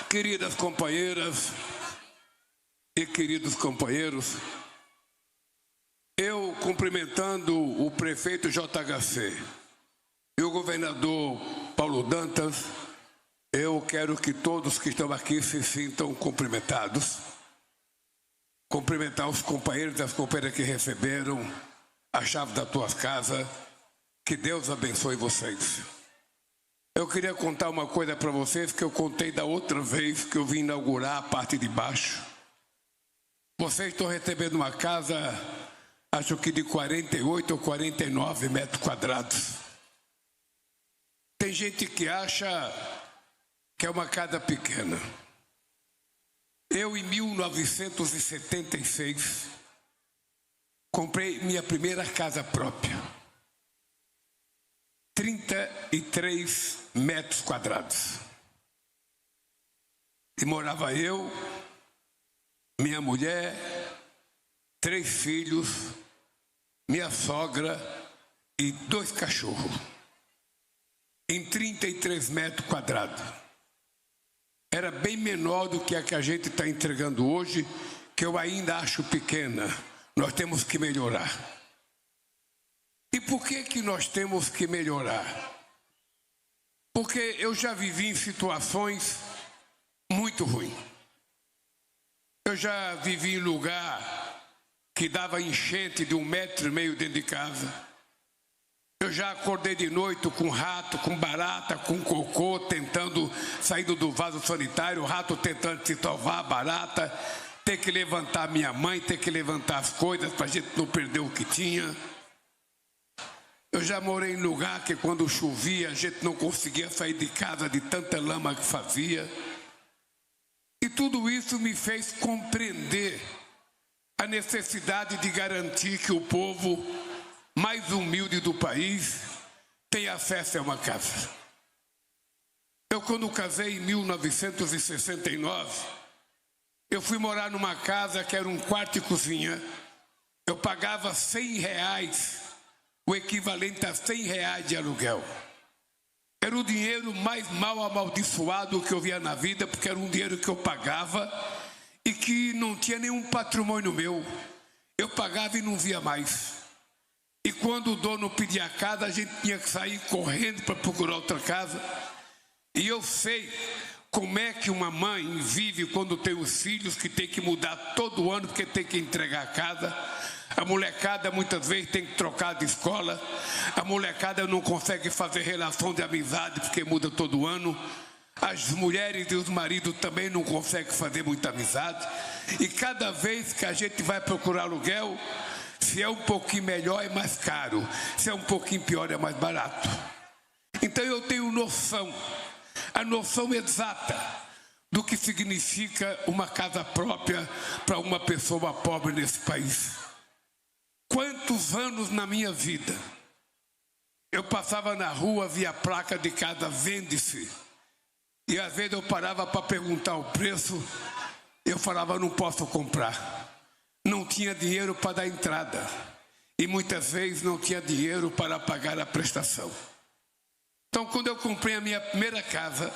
Queridas companheiras e queridos companheiros, eu cumprimentando o prefeito JHC e o governador Paulo Dantas, eu quero que todos que estão aqui se sintam cumprimentados. Cumprimentar os companheiros e as companheiras que receberam a chave da tua casa. Que Deus abençoe vocês. Eu queria contar uma coisa para vocês que eu contei da outra vez que eu vim inaugurar a parte de baixo. Vocês estão recebendo uma casa, acho que de 48 ou 49 metros quadrados. Tem gente que acha que é uma casa pequena. Eu, em 1976, comprei minha primeira casa própria. 33 metros quadrados. E morava eu, minha mulher, 3 filhos, minha sogra e 2 cachorros. Em 33 metros quadrados. Era bem menor do que a gente está entregando hoje, que eu ainda acho pequena. Nós temos que melhorar. E por que nós temos que melhorar? Porque eu já vivi em situações muito ruins. Eu já vivi em lugar que dava enchente de 1,5 metro dentro de casa. Eu já acordei de noite com rato, com barata, com cocô, tentando sair do vaso sanitário, o rato tentando se salvar, a barata, ter que levantar minha mãe, ter que levantar as coisas para a gente não perder o que tinha. Eu já morei em lugar que quando chovia a gente não conseguia sair de casa de tanta lama que fazia. E tudo isso me fez compreender a necessidade de garantir que o povo mais humilde do país tenha acesso a uma casa. Eu, quando casei em 1969, eu fui morar numa casa que era um quarto e cozinha. Eu pagava R$100, o equivalente a R$100 de aluguel. Era o dinheiro mais mal amaldiçoado que eu via na vida, porque era um dinheiro que eu pagava e que não tinha nenhum patrimônio meu. Eu pagava e não via mais. E quando o dono pedia a casa, a gente tinha que sair correndo para procurar outra casa. E eu sei como é que uma mãe vive quando tem os filhos, que tem que mudar todo ano porque tem que entregar a casa. A molecada muitas vezes tem que trocar de escola. A molecada não consegue fazer relação de amizade porque muda todo ano. As mulheres e os maridos também não conseguem fazer muita amizade. E cada vez que a gente vai procurar aluguel, se é um pouquinho melhor é mais caro, se é um pouquinho pior é mais barato. Então eu tenho noção, a noção exata do que significa uma casa própria para uma pessoa pobre nesse país. Quantos anos na minha vida eu passava na rua, via a placa de casa vende-se, e às vezes eu parava para perguntar o preço, eu falava não posso comprar. Não tinha dinheiro para dar entrada e muitas vezes não tinha dinheiro para pagar a prestação. Então, quando eu comprei a minha primeira casa,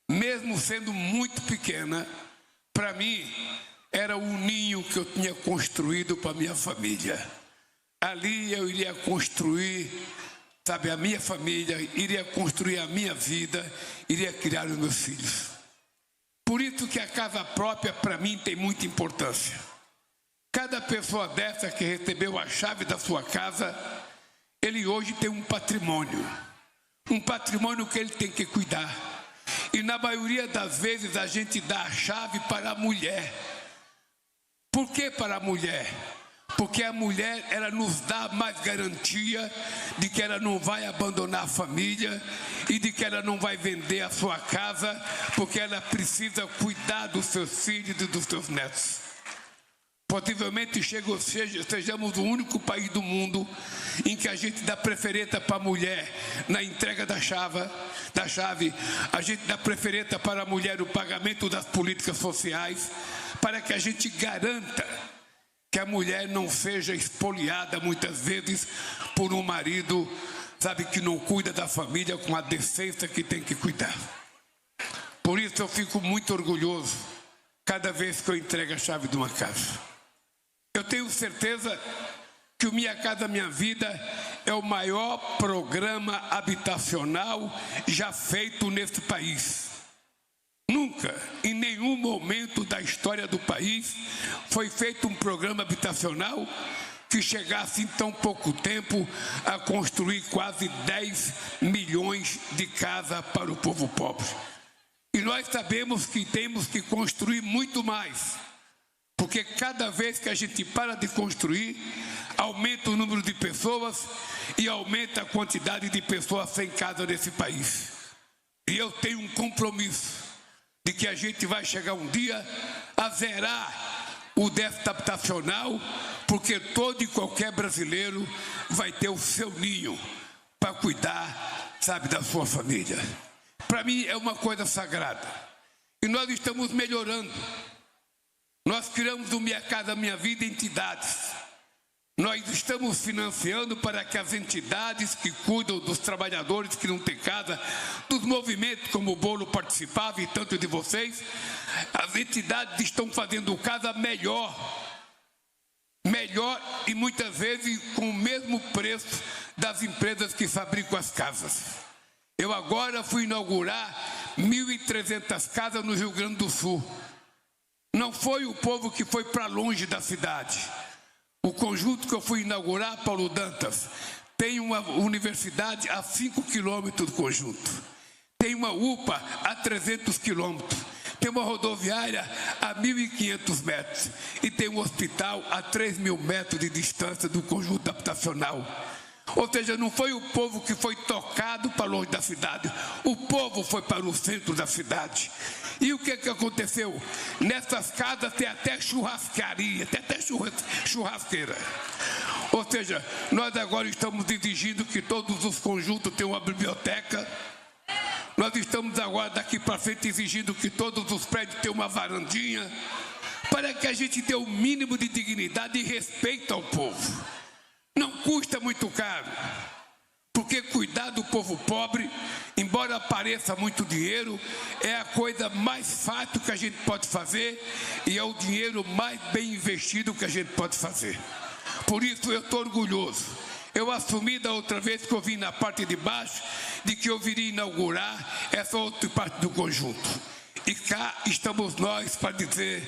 mesmo sendo muito pequena, para mim era um ninho que eu tinha construído para minha família. Ali eu iria construir, sabe, a minha família, iria construir a minha vida, iria criar os meus filhos. Por isso que a casa própria para mim tem muita importância. Cada pessoa dessa que recebeu a chave da sua casa, ele hoje tem um patrimônio que ele tem que cuidar. E na maioria das vezes a gente dá a chave para a mulher. Por que para a mulher? Porque a mulher, ela nos dá mais garantia de que ela não vai abandonar a família e de que ela não vai vender a sua casa, porque ela precisa cuidar dos seus filhos e dos seus netos. Possivelmente sejamos o único país do mundo em que a gente dá preferência para a mulher na entrega da chave, a gente dá preferência para a mulher no pagamento das políticas sociais, para que a gente garanta que a mulher não seja espoliada muitas vezes por um marido sabe, que não cuida da família com a decência que tem que cuidar. Por isso eu fico muito orgulhoso cada vez que eu entrego a chave de uma casa. Eu tenho certeza que o Minha Casa Minha Vida é o maior programa habitacional já feito neste país. Nunca, em nenhum momento da história do país, foi feito um programa habitacional que chegasse em tão pouco tempo a construir quase 10 milhões de casas para o povo pobre. E nós sabemos que temos que construir muito mais, porque cada vez que a gente para de construir, aumenta o número de pessoas e aumenta a quantidade de pessoas sem casa nesse país. E eu tenho um compromisso de que a gente vai chegar um dia a zerar o déficit habitacional, porque todo e qualquer brasileiro vai ter o seu ninho para cuidar, sabe, da sua família. Para mim é uma coisa sagrada. E nós estamos melhorando. Nós criamos o Minha Casa Minha Vida entidades. Nós estamos financiando para que as entidades que cuidam dos trabalhadores que não têm casa, dos movimentos como o Bolo participava e tanto de vocês, as entidades estão fazendo casa melhor e muitas vezes com o mesmo preço das empresas que fabricam as casas. Eu agora fui inaugurar 1.300 casas no Rio Grande do Sul. Não foi o povo que foi para longe da cidade. O conjunto que eu fui inaugurar, Paulo Dantas, tem uma universidade a 5 quilômetros do conjunto. Tem uma UPA a 300 quilômetros. Tem uma rodoviária a 1.500 metros. E tem um hospital a 3.000 metros de distância do conjunto habitacional. Ou seja, não foi o povo que foi tocado para longe da cidade. O povo foi para o centro da cidade. E o que aconteceu? Nessas casas tem até churrascaria, tem até churrasqueira. Ou seja, nós agora estamos exigindo que todos os conjuntos tenham uma biblioteca. Nós estamos agora daqui para frente exigindo que todos os prédios tenham uma varandinha, para que a gente dê o mínimo de dignidade e respeito ao povo. Não custa muito caro, porque cuidar do povo pobre, embora pareça muito dinheiro, é a coisa mais fácil que a gente pode fazer e é o dinheiro mais bem investido que a gente pode fazer. Por isso eu estou orgulhoso. Eu assumi da outra vez que eu vim na parte de baixo, de que eu viria inaugurar essa outra parte do conjunto. E cá estamos nós para dizer: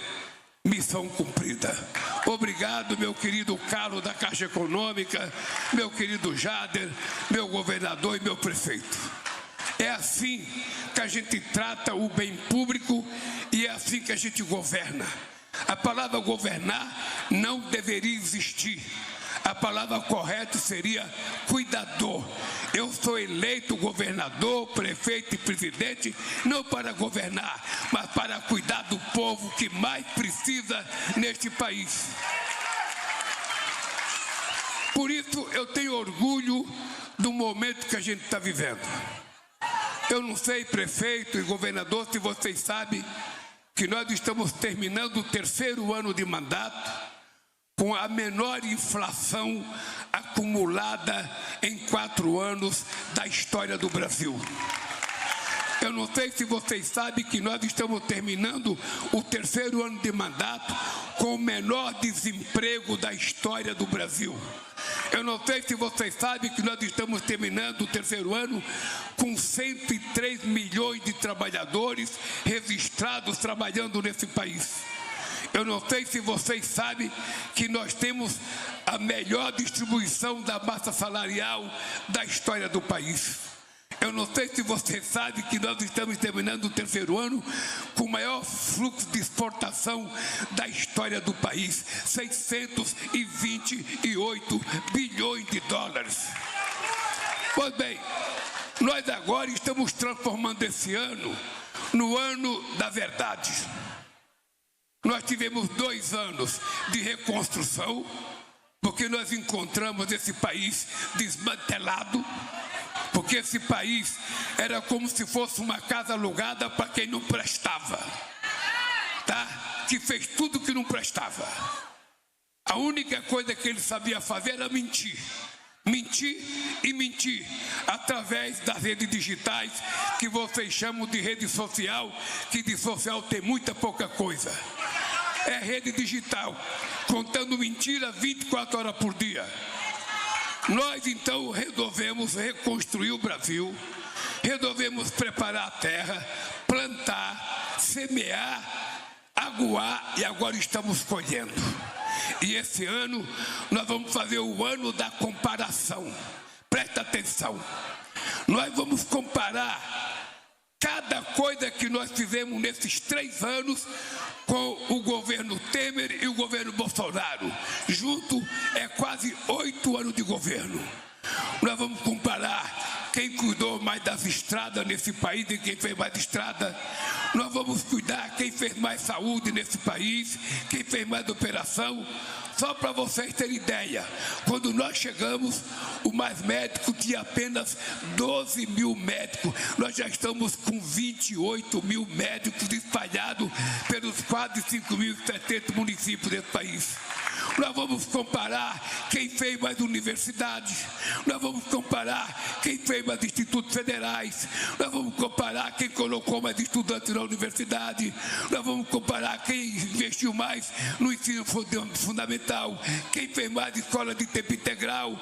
missão cumprida. Obrigado, meu querido Carlos da Caixa Econômica, meu querido Jader, meu governador e meu prefeito. É assim que a gente trata o bem público e é assim que a gente governa. A palavra governar não deveria existir. A palavra correta seria cuidador. Eu sou eleito governador, prefeito e presidente, não para governar, mas para cuidar do povo que mais precisa neste país. Por isso eu tenho orgulho do momento que a gente está vivendo. Eu não sei, prefeito e governador, se vocês sabem que nós estamos terminando o 3º ano de mandato com a menor inflação acumulada em 4 anos da história do Brasil. Eu não sei se vocês sabem que nós estamos terminando o 3º ano de mandato com o menor desemprego da história do Brasil. Eu não sei se vocês sabem que nós estamos terminando o 3º ano com 103 milhões de trabalhadores registrados trabalhando nesse país. Eu não sei se vocês sabem que nós temos a melhor distribuição da massa salarial da história do país. Eu não sei se vocês sabem que nós estamos terminando o 3º ano com o maior fluxo de exportação da história do país, 628 bilhões de dólares. Pois bem, nós agora estamos transformando esse ano no ano da verdade. Nós tivemos 2 anos de reconstrução, porque nós encontramos esse país desmantelado, porque esse país era como se fosse uma casa alugada para quem não prestava, tá? Que fez tudo que não prestava. A única coisa que ele sabia fazer era mentir. mentir e mentir através das redes digitais que vocês chamam de rede social, que de social tem muita pouca coisa. É rede digital, contando mentira 24 horas por dia. Nós então resolvemos reconstruir o Brasil, resolvemos preparar a terra, plantar, semear, aguar e agora estamos colhendo. E esse ano nós vamos fazer o ano da comparação. Presta atenção. Nós vamos comparar cada coisa que nós fizemos nesses 3 anos com o governo Temer e o governo Bolsonaro. Junto é quase 8 anos de governo. Nós vamos comparar quem cuidou mais das estradas nesse país e quem fez mais estrada. Nós vamos cuidar quem fez mais saúde nesse país, quem fez mais operação. Só para vocês terem ideia, quando nós chegamos, o Mais Médico tinha apenas 12 mil médicos. Nós já estamos com 28 mil médicos espalhados pelos quase 5.700 municípios desse país. Nós vamos comparar quem fez mais universidades, nós vamos comparar quem fez mais institutos federais, nós vamos comparar quem colocou mais estudantes na universidade, nós vamos comparar quem investiu mais no ensino fundamental, quem fez mais escola de tempo integral,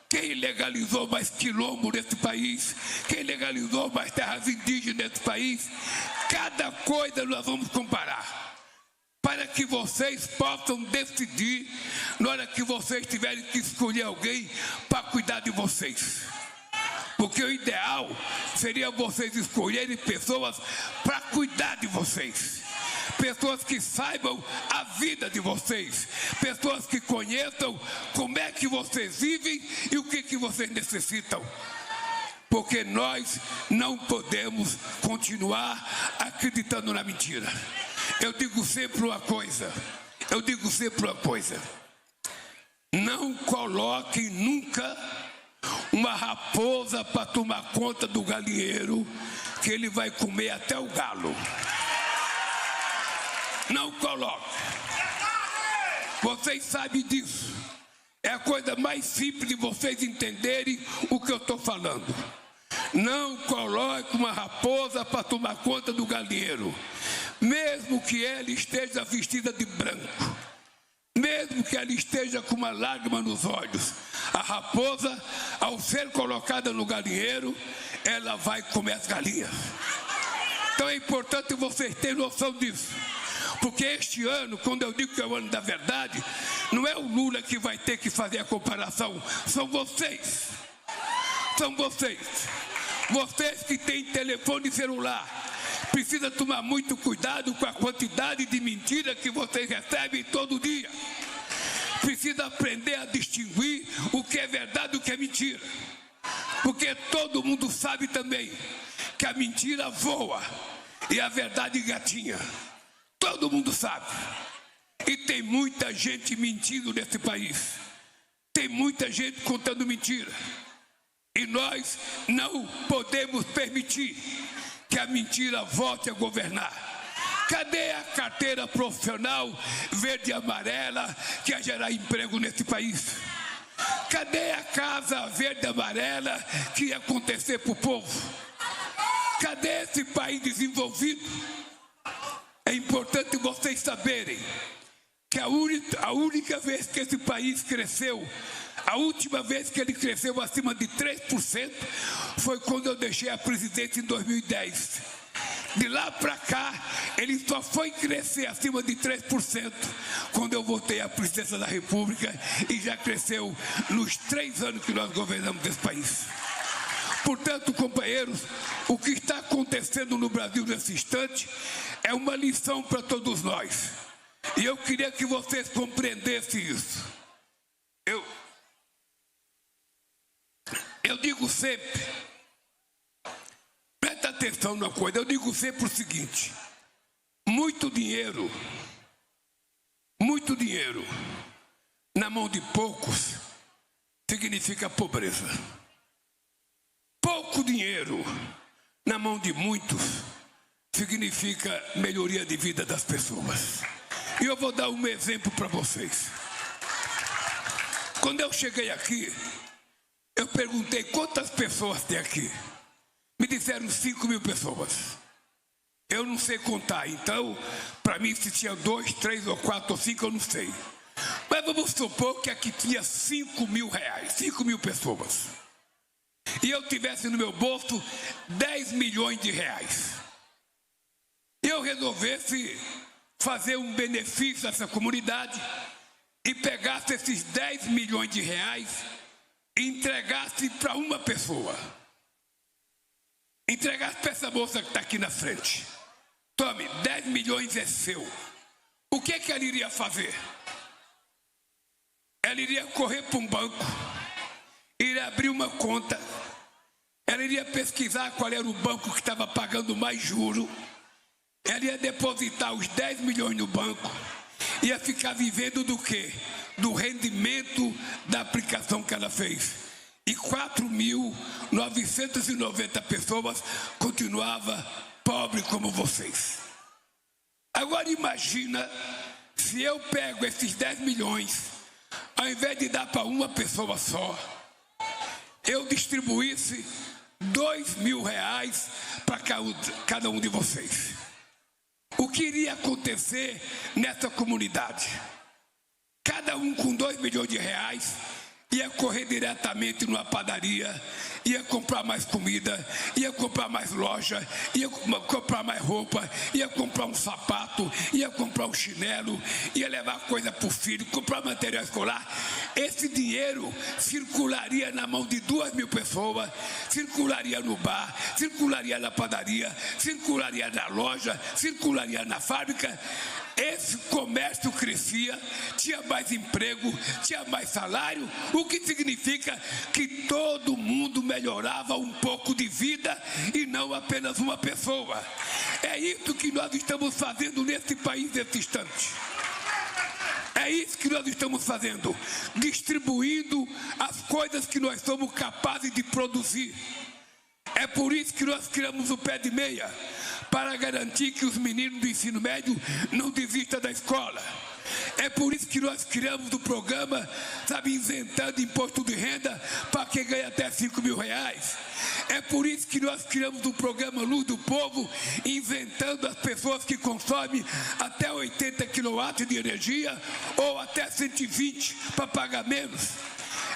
quem legalizou mais quilombo nesse país, quem legalizou mais terras indígenas nesse país. Cada coisa nós vamos comparar, para que vocês possam decidir na hora que vocês tiverem que escolher alguém para cuidar de vocês. Porque o ideal seria vocês escolherem pessoas para cuidar de vocês. Pessoas que saibam a vida de vocês. Pessoas que conheçam como é que vocês vivem e o que vocês necessitam. Porque nós não podemos continuar acreditando na mentira. Eu digo sempre uma coisa, não coloquem nunca uma raposa para tomar conta do galinheiro, que ele vai comer até o galo. Não coloque. Vocês sabem disso. É a coisa mais simples de vocês entenderem o que eu estou falando. Não coloque uma raposa para tomar conta do galinheiro. Mesmo que ela esteja vestida de branco, mesmo que ela esteja com uma lágrima nos olhos, a raposa, ao ser colocada no galinheiro, ela vai comer as galinhas. Então é importante vocês terem noção disso. Porque este ano, quando eu digo que é o ano da verdade, não é o Lula que vai ter que fazer a comparação, são vocês. São vocês. Vocês que têm telefone celular. Precisa tomar muito cuidado com a quantidade de mentira que vocês recebem todo dia. Precisa aprender a distinguir o que é verdade e o que é mentira. Porque todo mundo sabe também que a mentira voa e a verdade gatinha. Todo mundo sabe. E tem muita gente mentindo nesse país. Tem muita gente contando mentira. E nós não podemos permitir que a mentira volte a governar. Cadê a carteira profissional verde e amarela que ia gerar emprego nesse país? Cadê a casa verde e amarela que ia acontecer para o povo? Cadê esse país desenvolvido? É importante vocês saberem que a única vez que esse país cresceu, a última vez que ele cresceu acima de 3%, foi quando eu deixei a presidência em 2010. De lá para cá, ele só foi crescer acima de 3% quando eu voltei à presidência da República, e já cresceu nos 3 anos que nós governamos esse país. Portanto, companheiros, o que está acontecendo no Brasil nesse instante é uma lição para todos nós. E eu queria que vocês compreendessem isso. Eu digo sempre, presta atenção numa coisa, eu digo sempre o seguinte: muito dinheiro na mão de poucos significa pobreza. Pouco dinheiro na mão de muitos significa melhoria de vida das pessoas. E eu vou dar um exemplo para vocês. Quando eu cheguei aqui, Eu perguntei quantas pessoas tem aqui. Me disseram 5.000 pessoas. Eu não sei contar, então, para mim, se tinha 2, 3 ou 4 ou 5, eu não sei. Mas vamos supor que aqui tinha 5.000 reais, 5.000 pessoas. E eu tivesse no meu bolso 10 milhões de reais. E eu resolvesse fazer um benefício a essa comunidade e pegasse esses 10 milhões de reais e entregasse para uma pessoa. Entregasse para essa moça que está aqui na frente. Tome, 10 milhões é seu. O que ela iria fazer? Ela iria correr para um banco, iria abrir uma conta, ela iria pesquisar qual era o banco que estava pagando mais juro, ela ia depositar os 10 milhões no banco, ia ficar vivendo do quê? Do rendimento da aplicação que ela fez. E 4.990 pessoas continuavam pobres como vocês. Agora imagina se eu pego esses 10 milhões, ao invés de dar para uma pessoa só, eu distribuísse 2.000 reais para cada um de vocês. O que iria acontecer nessa comunidade? Cada um com 2 milhões de reais ia correr diretamente numa padaria, ia comprar mais comida, ia comprar mais loja, ia comprar mais roupa, ia comprar um sapato, ia comprar um chinelo, ia levar coisa para o filho, comprar material escolar. Esse dinheiro circularia na mão de 2.000 pessoas, circularia no bar, circularia na padaria, circularia na loja, circularia na fábrica. Esse comércio crescia, tinha mais emprego, tinha mais salário, o que significa que todo mundo melhorava um pouco de vida e não apenas uma pessoa. É isso que nós estamos fazendo nesse país nesse instante. É isso que nós estamos fazendo, distribuindo as coisas que nós somos capazes de produzir. É por isso que nós criamos o Pé de Meia, para garantir que os meninos do ensino médio não desistam da escola. É por isso que nós criamos o programa, isentando imposto de renda para quem ganha até 5.000 reais. É por isso que nós criamos o programa Luz do Povo, isentando as pessoas que consomem até 80 kW de energia ou até 120 para pagar menos.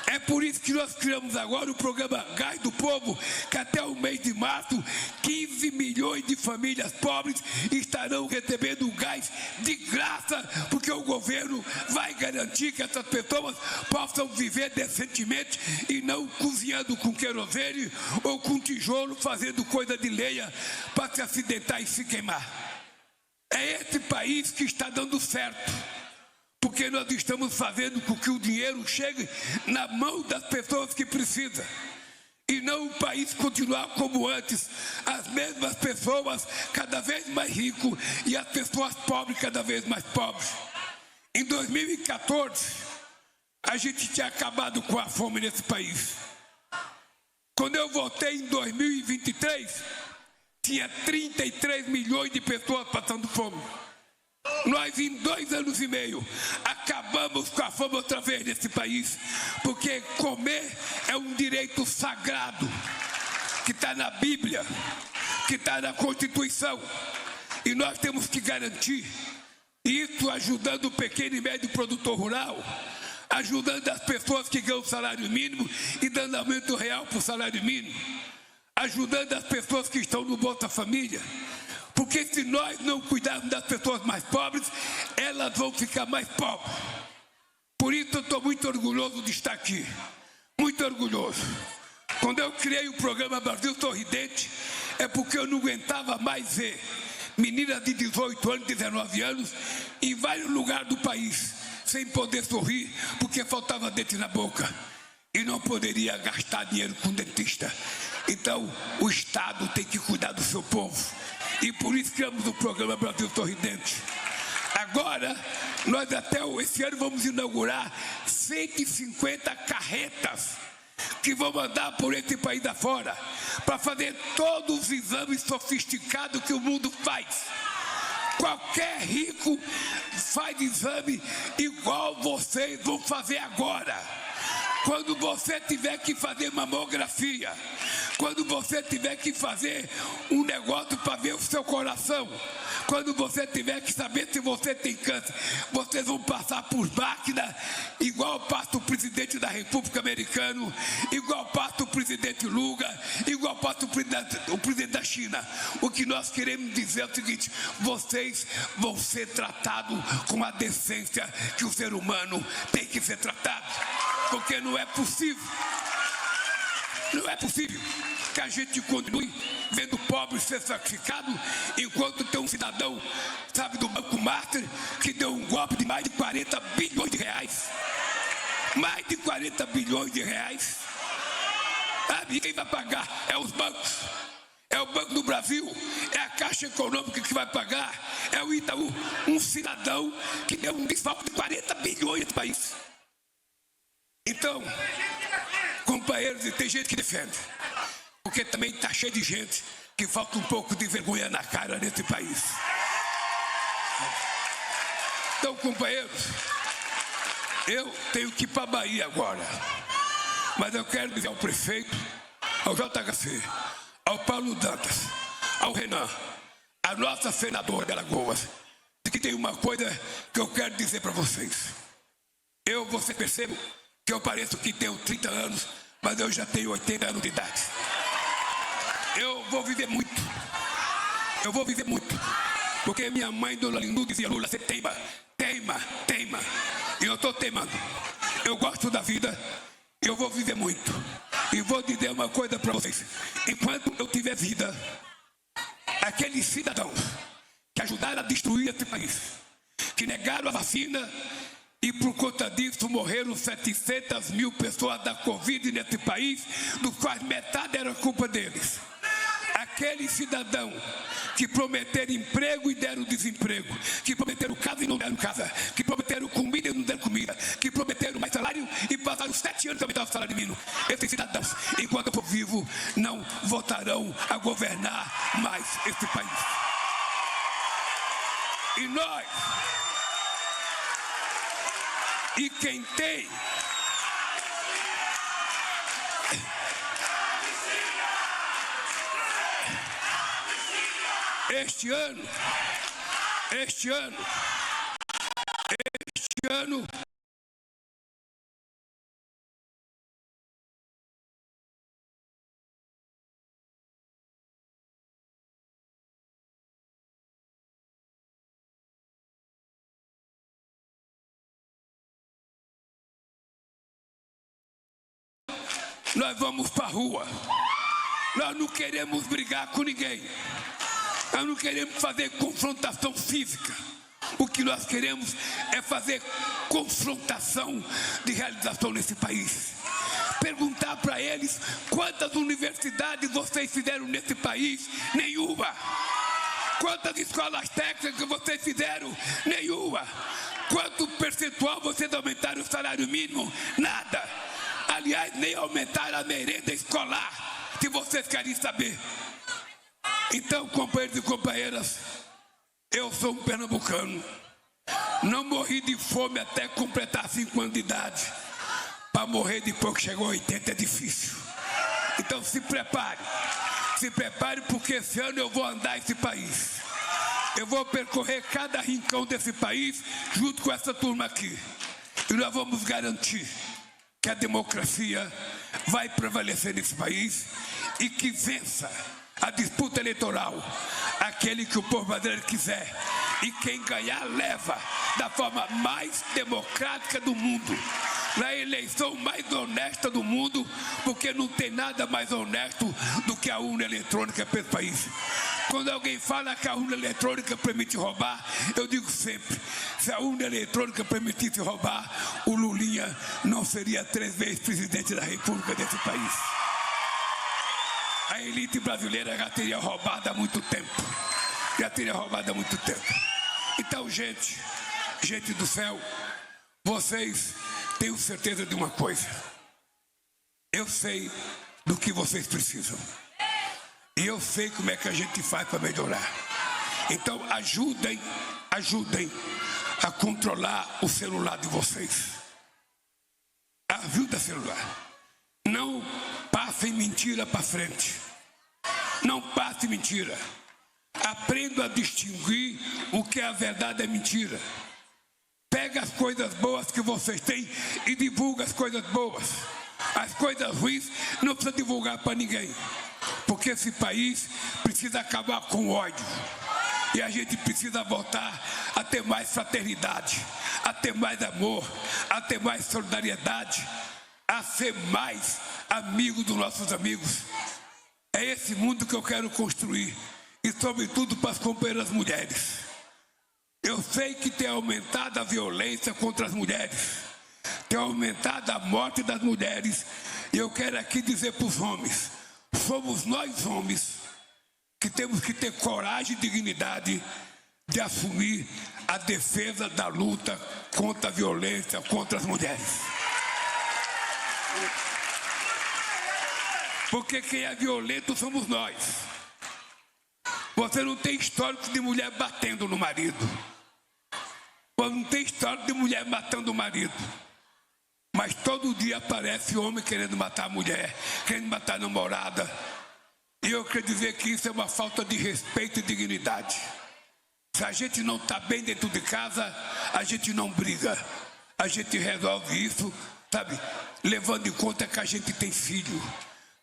É por isso que nós criamos agora o programa Gás do Povo, que até o mês de março, 15 milhões de famílias pobres estarão recebendo gás de graça, porque o governo vai garantir que essas pessoas possam viver decentemente e não cozinhando com querosene ou com tijolo, fazendo coisa de lenha para se acidentar e se queimar. É esse país que está dando certo, porque nós estamos fazendo com que o dinheiro chegue na mão das pessoas que precisam. E não o país continuar como antes, as mesmas pessoas cada vez mais ricas e as pessoas pobres cada vez mais pobres. Em 2014, a gente tinha acabado com a fome nesse país. Quando eu votei em 2023, tinha 33 milhões de pessoas passando fome. Nós, em 2 anos e meio, acabamos com a fome outra vez nesse país, porque comer é um direito sagrado, que está na Bíblia, que está na Constituição, e nós temos que garantir isso, ajudando o pequeno e médio produtor rural, ajudando as pessoas que ganham o salário mínimo e dando aumento real para o salário mínimo, ajudando as pessoas que estão no Bolsa Família. Porque se nós não cuidarmos das pessoas mais pobres, elas vão ficar mais pobres. Por isso eu estou muito orgulhoso de estar aqui. Muito orgulhoso. Quando eu criei o programa Brasil Sorridente, é porque eu não aguentava mais ver meninas de 18 anos, 19 anos, em vários lugares do país, sem poder sorrir, porque faltava dente na boca. E não poderia gastar dinheiro com dentista. Então, o Estado tem que cuidar do seu povo. E por isso criamos o programa Brasil Sorridente. Agora, nós até esse ano vamos inaugurar 150 carretas que vão andar por esse país afora para fazer todos os exames sofisticados que o mundo faz. Qualquer rico faz exame igual vocês vão fazer agora. Quando você tiver que fazer mamografia, quando você tiver que fazer um negócio para ver o seu coração, quando você tiver que saber se você tem câncer, vocês vão passar por máquina, igual passa o presidente da República Americana, igual passa o presidente Lula, igual passa o presidente da China. O que nós queremos dizer é o seguinte: vocês vão ser tratados com a decência que o ser humano tem que ser tratado, porque não é possível que a gente continue vendo pobre ser sacrificado, enquanto tem um cidadão, sabe, do Banco Master, que deu um golpe de mais de 40 bilhões de reais. Mais de 40 bilhões de reais. Sabe, quem vai pagar? É os bancos. É o Banco do Brasil, é a Caixa Econômica que vai pagar, é o Itaú. Um cidadão que deu um desfalque de 40 bilhões nesse país. Então, companheiros, e tem gente que defende, porque também está cheio de gente que falta um pouco de vergonha na cara nesse país. Então, companheiros, eu tenho que ir para a Bahia agora, mas eu quero dizer ao prefeito, ao JHC, ao Paulo Dantas, ao Renan, a nossa senadora de Alagoas, que tem uma coisa que eu quero dizer para vocês. Você percebe que eu pareço que tenho 30 anos, mas eu já tenho 80 anos de idade. Eu vou viver muito. Porque minha mãe, Dona Lindu, dizia: Lula, você teima. E eu estou teimando. Eu gosto da vida, eu vou viver muito. E vou dizer uma coisa para vocês: enquanto eu tiver vida, aqueles cidadãos que ajudaram a destruir esse país, que negaram a vacina, e por conta disso morreram 700 mil pessoas da Covid nesse país, dos quais metade era culpa deles. Aqueles cidadãos que prometeram emprego e deram desemprego, que prometeram casa e não deram casa, que prometeram comida e não deram comida, que prometeram mais salário e passaram 7 anos para aumentar o salário mínimo. Esses cidadãos, enquanto eu for vivo, não voltarão a governar mais esse país. E nós, e quem tem este ano nós vamos para a rua. Nós não queremos brigar com ninguém. Nós não queremos fazer confrontação física. O que nós queremos é fazer confrontação de realização nesse país. Perguntar para eles: quantas universidades vocês fizeram nesse país? Nenhuma. Quantas escolas técnicas vocês fizeram? Nenhuma. Quanto percentual vocês aumentaram o salário mínimo? Nada. Aliás, nem aumentaram a merenda escolar, se vocês querem saber. Então, companheiros e companheiras, eu sou um pernambucano. Não morri de fome até completar 5 anos de idade. Para morrer depois que chegou a 80 é difícil. Então se prepare, porque esse ano eu vou andar esse país. Eu vou percorrer cada rincão desse país junto com essa turma aqui. E nós vamos garantir que a democracia vai prevalecer nesse país e que vença a disputa eleitoral aquele que o povo brasileiro quiser. E quem ganhar leva da forma mais democrática do mundo, na eleição mais honesta do mundo, porque não tem nada mais honesto do que a urna eletrônica para esse país. Quando alguém fala que a urna eletrônica permite roubar, eu digo sempre: se a urna eletrônica permitisse roubar, o Lulinha não seria 3 vezes presidente da República desse país. A elite brasileira já teria roubado há muito tempo. Então, gente do céu, vocês tenham certeza de uma coisa: eu sei do que vocês precisam. E eu sei como é que a gente faz para melhorar. Então ajudem a controlar o celular de vocês. A ajuda celular. Não passem mentira para frente. Não passe mentira. Aprenda a distinguir o que é a verdade e a mentira. Pega as coisas boas que vocês têm e divulga as coisas boas. As coisas ruins não precisa divulgar para ninguém. Porque esse país precisa acabar com o ódio. E a gente precisa voltar a ter mais fraternidade, a ter mais amor, a ter mais solidariedade, a ser mais amigo dos nossos amigos. É esse mundo que eu quero construir. E sobretudo para as companheiras mulheres. Eu sei que tem aumentado a violência contra as mulheres. Tem aumentado a morte das mulheres. E eu quero aqui dizer para os homens. Somos nós homens que temos que ter coragem e dignidade de assumir a defesa da luta contra a violência contra as mulheres. Porque quem é violento somos nós. Você não tem histórico de mulher batendo no marido. Você não tem histórico de mulher matando o marido. Mas todo dia aparece homem querendo matar a mulher, querendo matar a namorada. E eu quero dizer que isso é uma falta de respeito e dignidade. Se a gente não está bem dentro de casa, a gente não briga. A gente resolve isso, sabe, levando em conta que a gente tem filho.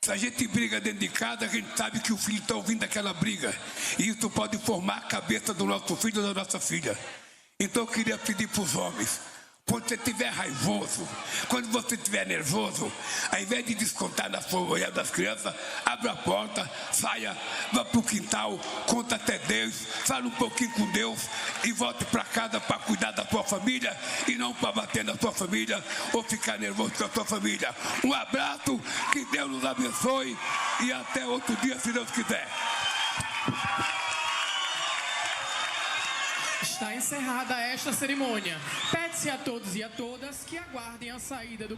Se a gente briga dentro de casa, a gente sabe que o filho está ouvindo aquela briga. E isso pode formar a cabeça do nosso filho ou da nossa filha. Então eu queria pedir para os homens, quando você estiver raivoso, quando você estiver nervoso, ao invés de descontar na sua olhada das crianças, abra a porta, saia, vá para o quintal, conta até Deus, fala um pouquinho com Deus e volte para casa para cuidar da sua família e não para bater na sua família ou ficar nervoso com a sua família. Um abraço, que Deus nos abençoe e até outro dia, se Deus quiser. Está encerrada esta cerimônia. Pede-se a todos e a todas que aguardem a saída do